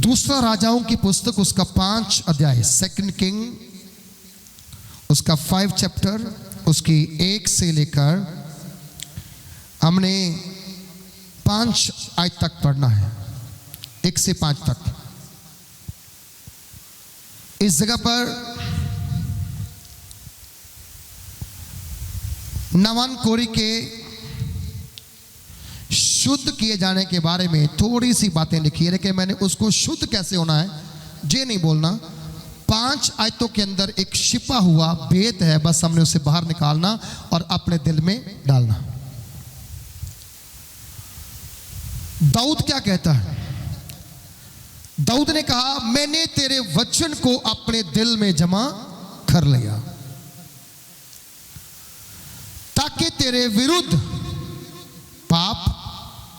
दूसरा राजाओं की पुस्तक उसका 5 अध्याय, सेकंड किंग उसका 5 चैप्टर, उसकी 1 से लेकर हमने 5 आयत तक पढ़ना है, 1 से 5 तक। इस जगह पर नामान कोरी के शुद्ध किए जाने के बारे में थोड़ी सी बातें लिखी है, लेकिन मैंने उसको शुद्ध कैसे होना है ये नहीं बोलना। 5 आयतों के अंदर एक छिपा हुआ भेद है, बस हमने उसे बाहर निकालना और अपने दिल में डालना। दाऊद क्या कहता है? दाऊद ने कहा, मैंने तेरे वचन को अपने दिल में जमा कर लिया ताकि तेरे विरुद्ध पाप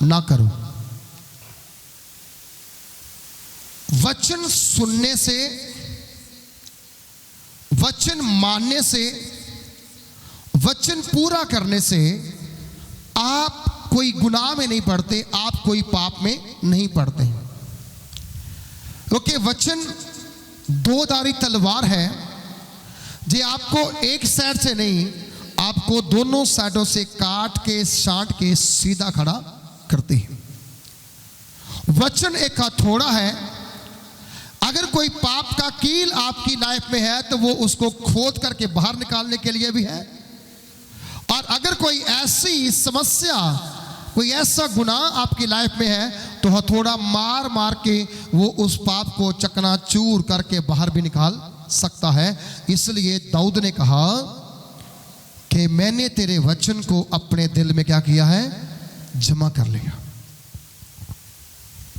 ना करूं। वचन सुनने से, वचन मानने से, वचन पूरा करने से आप कोई गुनाह में नहीं पड़ते, आप कोई पाप में नहीं पड़ते, क्योंकि वचन दोधारी तलवार है जो आपको एक साइड से नहीं, आपको दोनों साइडों से काट के छांट के सीधा खड़ा करती है। वचन एक हथौड़ा है, अगर कोई पाप का कील आपकी लाइफ में है तो वो उसको खोद करके बाहर निकालने के लिए भी है, और अगर कोई ऐसी समस्या, कोई ऐसा गुनाह आपकी लाइफ में है तो हथौड़ा मार मार के वो उस पाप को चकनाचूर करके बाहर भी निकाल सकता है। इसलिए दाऊद ने कहा कि मैंने तेरे वचन को अपने दिल में क्या किया है? जमा कर लिया।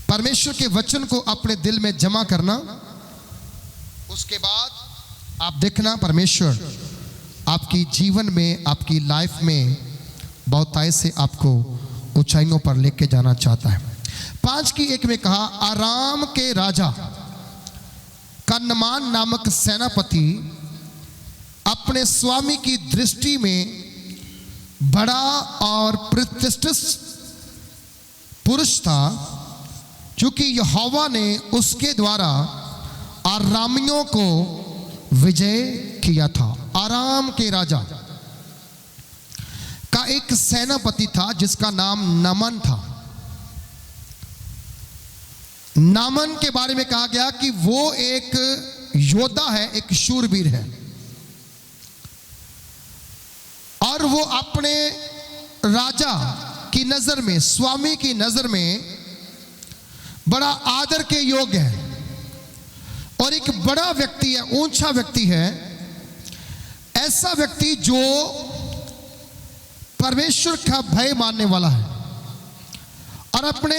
परमेश्वर के वचन को अपने दिल में जमा करना, उसके बाद आप देखना परमेश्वर आपकी जीवन में, आपकी लाइफ में बहुतायत से आपको ऊंचाइयों पर लेके जाना चाहता है। 5 की 1 में कहा, आराम के राजा का नामान नामक सेनापति अपने स्वामी की दृष्टि में बड़ा और प्रतिष्ठित पुरुष था, क्योंकि यहोवा ने उसके द्वारा अरामियों को विजय किया था। आराम के राजा का एक सेनापति था जिसका नाम नामान था। नामान के बारे में कहा गया कि वो एक योद्धा है, एक शूरवीर है, और वो अपने राजा की नजर में, स्वामी की नजर में बड़ा आदर के योग्य है और एक बड़ा व्यक्ति है, ऊंचा व्यक्ति है, ऐसा व्यक्ति जो परमेश्वर का भय मानने वाला है और अपने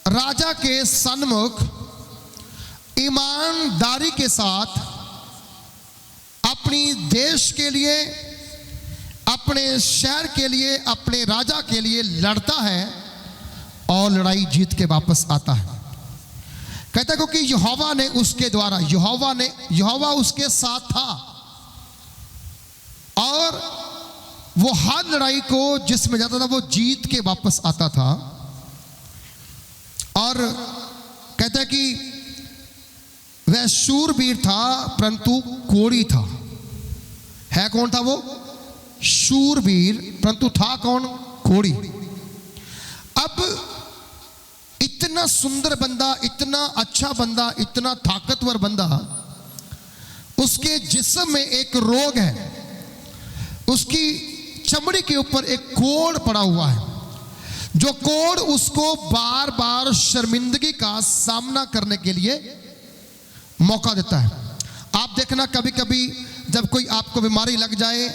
राजा के सन्मुख ईमानदारी के साथ अपनी देश के लिए, अपने शहर के लिए, अपने राजा के लिए लड़ता है और लड़ाई जीत के वापस आता है। कहता है क्योंकि यहोवा ने उसके द्वारा, यहोवा उसके साथ था और वो हर लड़ाई को जिसमें जाता था वो जीत के वापस आता था। और कहता है कि वह शूरवीर था परंतु कोढ़ी था। है कौन था वो? शूरवीर, परंतु था कौन? कोढ़ी। अब इतना सुंदर बंदा, इतना अच्छा बंदा, इतना ताकतवर बंदा, उसके जिस्म में एक रोग है, उसकी चमड़ी के ऊपर एक कोढ़ पड़ा हुआ है, जो कोढ़ उसको बार बार शर्मिंदगी का सामना करने के लिए मौका देता है। आप देखना कभी कभी जब कोई आपको बीमारी लग जाए,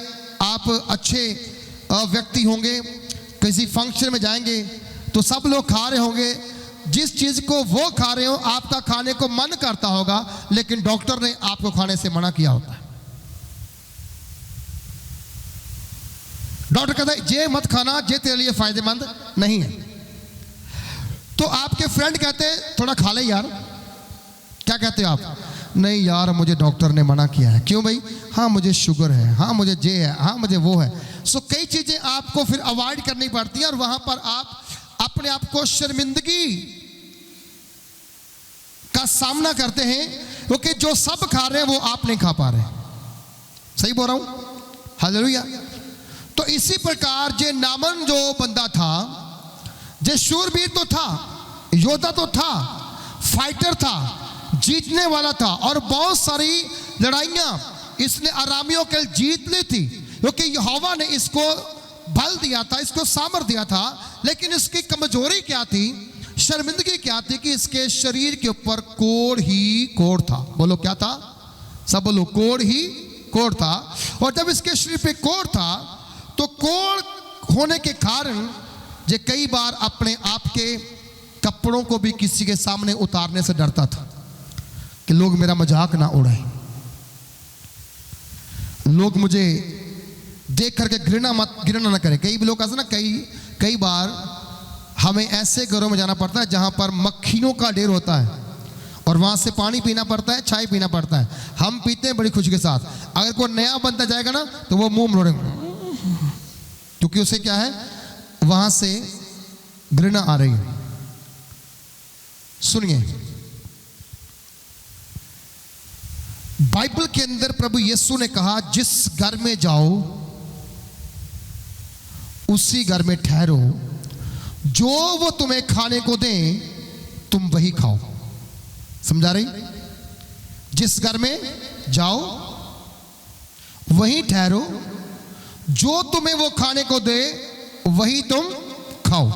आप अच्छे व्यक्ति होंगे, किसी फंक्शन में जाएंगे तो सब लोग खा रहे होंगे, जिस चीज को वो खा रहे हो आपका खाने को मन करता होगा, लेकिन डॉक्टर ने आपको खाने से मना किया होता है। डॉक्टर कहता है ये मत खाना, ये तेरे लिए फायदेमंद नहीं है। तो आपके फ्रेंड कहते हैं थोड़ा खा ले यार। क्या कहते हो आप? नहीं यार मुझे डॉक्टर ने मना किया है। क्यों भाई? हाँ मुझे शुगर है, हाँ मुझे ये है, हाँ मुझे वो है। सो कई चीजें आपको फिर अवॉइड करनी पड़ती है और वहां पर आप अपने आप को शर्मिंदगी का सामना करते हैं, क्योंकि जो सब खा रहे हैं वो आप नहीं खा पा रहे। सही बोल रहा हूं? हालेलुया। तो इसी प्रकार जे नामन जो बंदा था, जे शूरवीर तो था, योद्धा तो था, फाइटर था, जीतने वाला था, और बहुत सारी लड़ाइयां इसने अरामियों के जीत ली थी, क्योंकि यहोवा ने इसको बल दिया था, इसको सामर्थ दिया था। लेकिन इसकी कमजोरी क्या थी, शर्मिंदगी क्या थी, कि इसके शरीर के ऊपर कोढ़ ही कोढ़ था। बोलो क्या था? सब बोलो, कोढ़ ही कोढ़ था। और जब इसके शरीर पे कोढ़ था, तो कोढ़ होने के कारण जे कई बार अपने आप के कपड़ों को भी किसी के सामने उतारने से डरता था कि लोग मेरा मजाक ना उड़ाएं, लोग मुझे देख करके घृणा ना करें। कई लोग ऐसा ना, कई बार हमें ऐसे घरों में जाना पड़ता है जहां पर मक्खियों का ढेर होता है, और वहां से पानी पीना पड़ता है, चाय पीना पड़ता है। हम पीते हैं बड़ी खुशी के साथ। अगर कोई नया बंदा जाएगा ना तो वो मुंह मोड़ेगा, क्योंकि उसे क्या है, वहां से घृणा आ रही है। सुनिए, बाइबल के अंदर प्रभु यीशु ने कहा, जिस घर में जाओ उसी घर में ठहरो, जो वो तुम्हें खाने को दें तुम वही खाओ। समझा रही? जिस घर में जाओ वहीं ठहरो, जो तुम्हें वो खाने को दे वही तुम खाओ।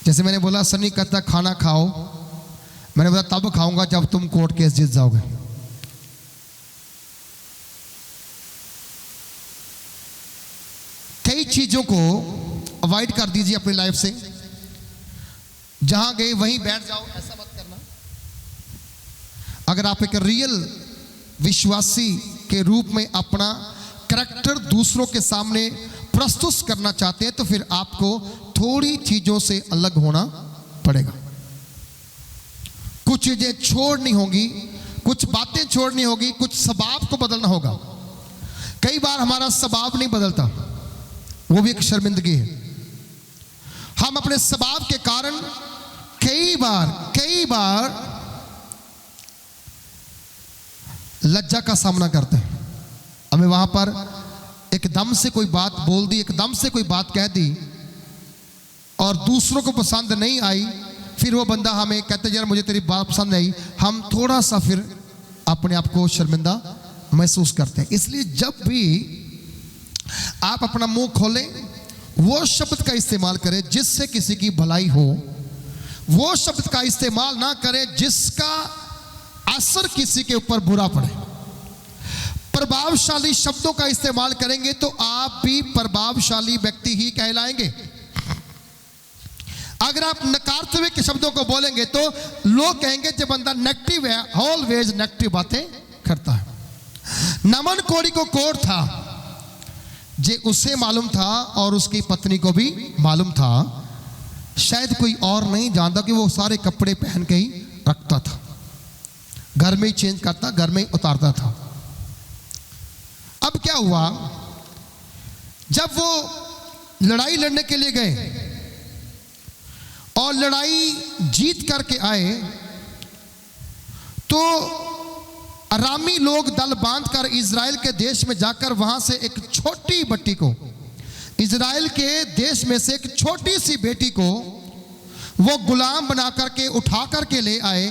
जैसे मैंने बोला, सनी कहता खाना खाओ, मैंने बोला तब खाऊंगा जब तुम कोर्ट केस जीत जाओगे। कई चीजों को अवॉइड कर दीजिए अपनी लाइफ से। जहां गए वहीं बैठ जाओ, ऐसा मत करना। अगर आप एक रियल विश्वासी के रूप में अपना करैक्टर दूसरों के सामने प्रस्तुत करना चाहते हैं, तो फिर आपको थोड़ी चीजों से अलग होना पड़ेगा। कुछ चीजें छोड़नी होगी, कुछ बातें छोड़नी होगी, कुछ स्वभाव को बदलना होगा। कई बार हमारा स्वभाव नहीं बदलता, वो भी एक शर्मिंदगी है। हम अपने स्वभाव के कारण कई बार लज्जा का सामना करते हैं। हमें वहां पर एकदम से कोई बात बोल दी, एकदम से कोई बात कह दी और दूसरों को पसंद नहीं आई, फिर वो बंदा हमें कहते यार मुझे तेरी बात पसंद नहीं, हम थोड़ा सा फिर अपने आप को शर्मिंदा महसूस करते हैं। इसलिए जब भी आप अपना मुंह खोलें, वो शब्द का इस्तेमाल करें जिससे किसी की भलाई हो। वो शब्द का इस्तेमाल ना करें जिसका असर किसी के ऊपर बुरा पड़े। प्रभावशाली शब्दों का इस्तेमाल करेंगे तो आप भी प्रभावशाली व्यक्ति ही कहलाएंगे। अगर आप नकारात्मक शब्दों को बोलेंगे तो लोग कहेंगे जो बंदा नेगेटिव है, ऑलवेज नेगेटिव बातें करता है। नमन कोड़ी को कोढ़ था, जे उसे मालूम था और उसकी पत्नी को भी मालूम था। शायद कोई और नहीं जानता कि वो सारे कपड़े पहन के ही रखता था, घर में ही चेंज करता, घर में ही उतारता था। अब क्या हुआ, जब वो लड़ाई लड़ने के लिए गए और लड़ाई जीत करके आए, तो अरामी लोग दल बांधकर इज़राइल के देश में जाकर वहां से एक छोटी बच्ची को, इज़राइल के देश में से एक छोटी सी बेटी को वो गुलाम बना करके उठा करके ले आए।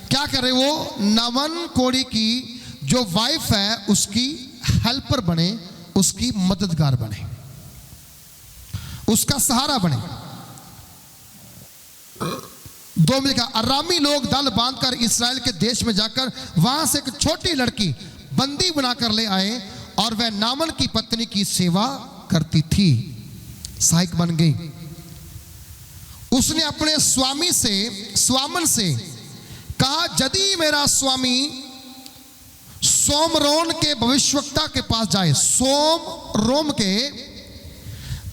क्या करे, वो नमन कोड़ी की जो वाइफ है उसकी हेल्पर बने, उसकी मददगार बने, उसका सहारा बने। 2 मिनट का, अरामी लोग दल बांधकर इस्राएल के देश में जाकर वहां से एक छोटी लड़की बंदी बनाकर ले आए और वह नामन की पत्नी की सेवा करती थी, सहायक बन गई। उसने अपने स्वामन से कहा, यदि मेरा स्वामी सोमरोन के भविष्यवक्ता के पास जाए, सोमरोन के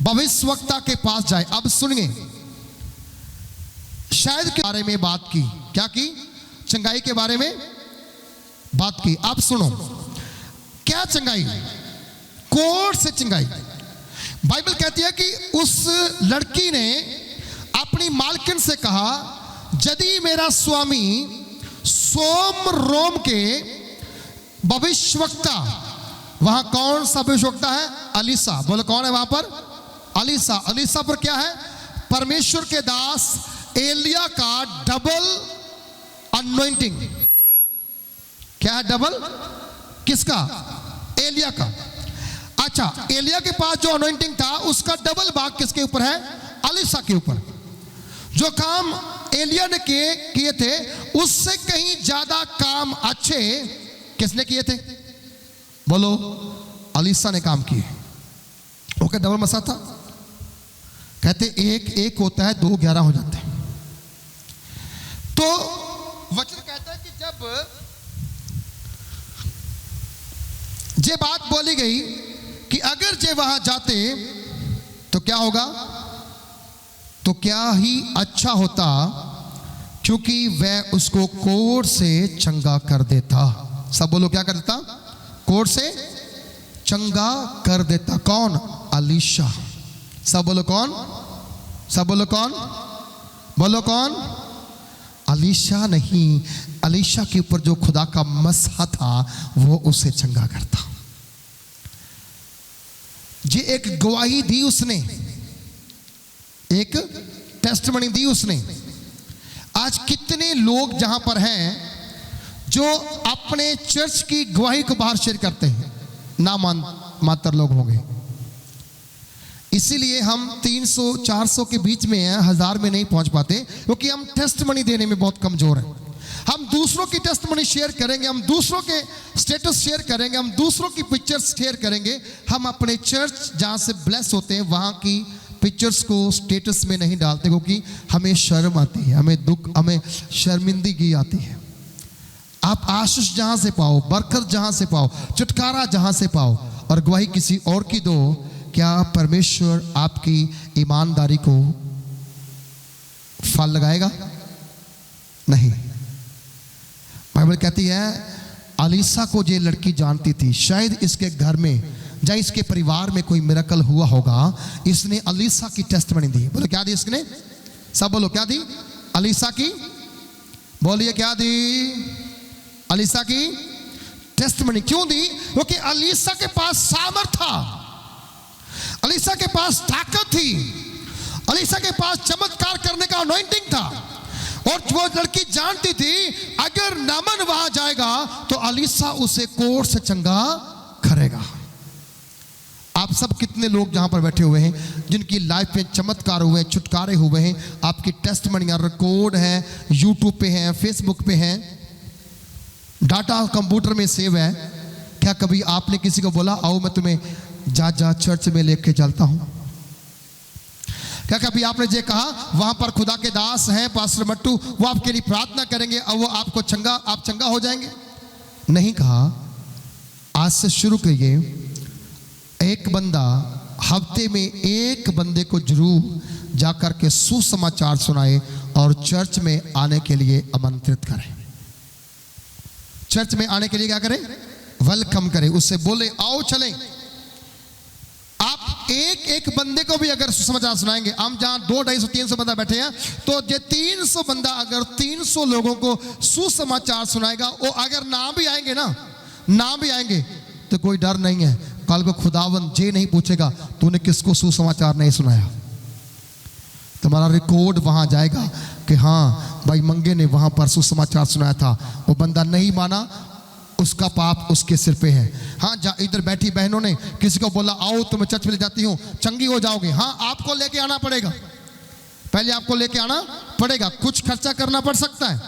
भविष्यवक्ता के पास जाए। अब सुनिए, शायद के बारे में बात की, क्या की, चंगाई के बारे में बात की। अब सुनो, क्या चंगाई, कोढ़ से चंगाई। बाइबल कहती है कि उस लड़की ने अपने अपनी मालकिन से कहा, यदि मेरा स्वामी सोम रोम के भविष्यवक्ता, वहां कौन सा भविष्यवक्ता है? अलीसा। बोलो कौन है वहां पर? अलीसा। अलीसा पर क्या है? परमेश्वर के दास एलिया का डबल अनॉइंटिंग। क्या है डबल? किसका? एलिया का। अच्छा, एलिया के पास जो अनॉइंटिंग था उसका डबल भाग किसके ऊपर है? अलीसा के ऊपर। जो काम एलिया ने किए थे उससे कहीं ज्यादा काम अच्छे किसने किए थे? बोलो, अलीसा ने काम किए। ओके, डबल मसा था। कहते एक एक होता है, 2 11 हो जाते हैं। तो वचन कहता है कि जब ये बात बोली गई कि अगर जे वहां जाते तो क्या होगा, तो क्या ही अच्छा होता, क्योंकि वह उसको कोढ़ से चंगा कर देता। सब बोलो क्या कर देता? कोढ़ से चंगा कर देता। कौन? अलीशा। सब बोलो कौन? सब बोलो कौन? बोलो कौन? अलीशा नहीं, अलीशा के ऊपर जो खुदा का मसहा था वो उसे चंगा करता। ये एक गवाही दी उसने, एक टेस्टमनी दी उसने। आज कितने लोग जहां पर हैं जो अपने चर्च की गवाही को बाहर शेयर करते हैं, ना मात्र लोग होंगे। इसीलिए हम 300 400 के बीच में हैं, 1000 में नहीं पहुंच पाते, क्योंकि हम टेस्टमनी देने में बहुत कमजोर हैं। हम दूसरों की टेस्टमनी शेयर करेंगे, हम दूसरों के स्टेटस शेयर करेंगे, हम दूसरों की पिक्चर्स शेयर करेंगे। हम अपने चर्च जहां से ब्लेस होते हैं वहां की पिक्चर्स को स्टेटस में नहीं डालते, क्योंकि हमें शर्म आती है, हमें दुख, हमें शर्मिंदगी आती है। आप आशीष जहां से पाओ, बरकत जहां से पाओ, छुटकारा जहां से पाओ, और गवाही किसी और की दो, क्या परमेश्वर आपकी ईमानदारी को फल लगाएगा? नहीं। बाइबल कहती है अलीसा को ये लड़की जानती थी, शायद इसके घर में या इसके परिवार में कोई मिरेकल हुआ होगा, इसने अलीसा की टेस्टमनी दी। बोलो क्या दी इसने? सब बोलो क्या दी? अलीसा की। बोलिए क्या दी? अलीसा की टेस्टमनी। क्यों दी? क्योंकि अलीसा के पास सामर्थ था, अलीसा के पास ताकत थी, अलीसा के पास चमत्कार करने का अनॉइंटिंग था। और वो लड़की जानती थी अगर नामन वहां जाएगा तो अलीसा उसे कोढ़ से चंगा करेगा। आप सब कितने लोग जहां पर बैठे हुए हैं जिनकी लाइफ में चमत्कार हुए, छुटकारे हुए हैं, आपकी टेस्टमनी रिकॉर्ड है, यूट्यूब पे है, फेसबुक पे है, डाटा कंप्यूटर में सेव है। क्या कभी आपने किसी को बोला आओ मैं तुम्हें जा चर्च में लेके चलता हूं? क्या कभी आपने ये कहा वहां पर खुदा के दास हैं पास्टर मट्टू, वो आपके लिए प्रार्थना करेंगे और वो आपको आप चंगा हो जाएंगे? नहीं कहा। आज से शुरू करिए, एक बंदा हफ्ते में एक बंदे को जरूर जाकर के सुसमाचार सुनाए और चर्च में आने के लिए आमंत्रित करें। चर्च में आने के लिए क्या करें? वेलकम करें, उससे बोले आओ चलें। आप एक एक बंदे को भी अगर सुसमाचार सुनाएंगे, हम जहां 200, 250, 300 बंदा बैठे हैं, तो ये 300 बंदा अगर 300 लोगों को सुसमाचार सुनाएगा, वो अगर ना भी आएंगे ना, ना भी आएंगे तो कोई डर नहीं है। कल को खुदावंद ये नहीं पूछेगा तूने किसको सुसमाचार नहीं सुनाया। तुम्हारा रिकॉर्ड वहां जाएगा कि हाँ भाई मंगे ने वहां पर सुसमाचार सुनाया था, वो बंदा नहीं माना, उसका पाप उसके सिर पे है। हाँ, इधर बैठी बहनों ने किसी को बोला आओ तो मैं चर्च में ले जाती हूँ, चंगी हो जाओगे। हाँ, आपको लेके आना पड़ेगा, पहले आपको लेके आना पड़ेगा, कुछ खर्चा करना पड़ सकता है,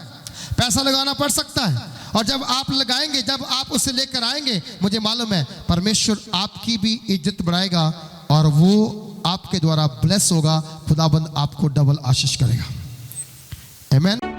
पैसा लगाना पड़ सकता है, और जब आप लगाएंगे, जब आप उसे लेकर आएंगे, मुझे मालूम है परमेश्वर आपकी भी इज्जत बढ़ाएगा और वो आपके द्वारा ब्लेस होगा, खुदाबंद आपको डबल आशीष करेगा। आमीन।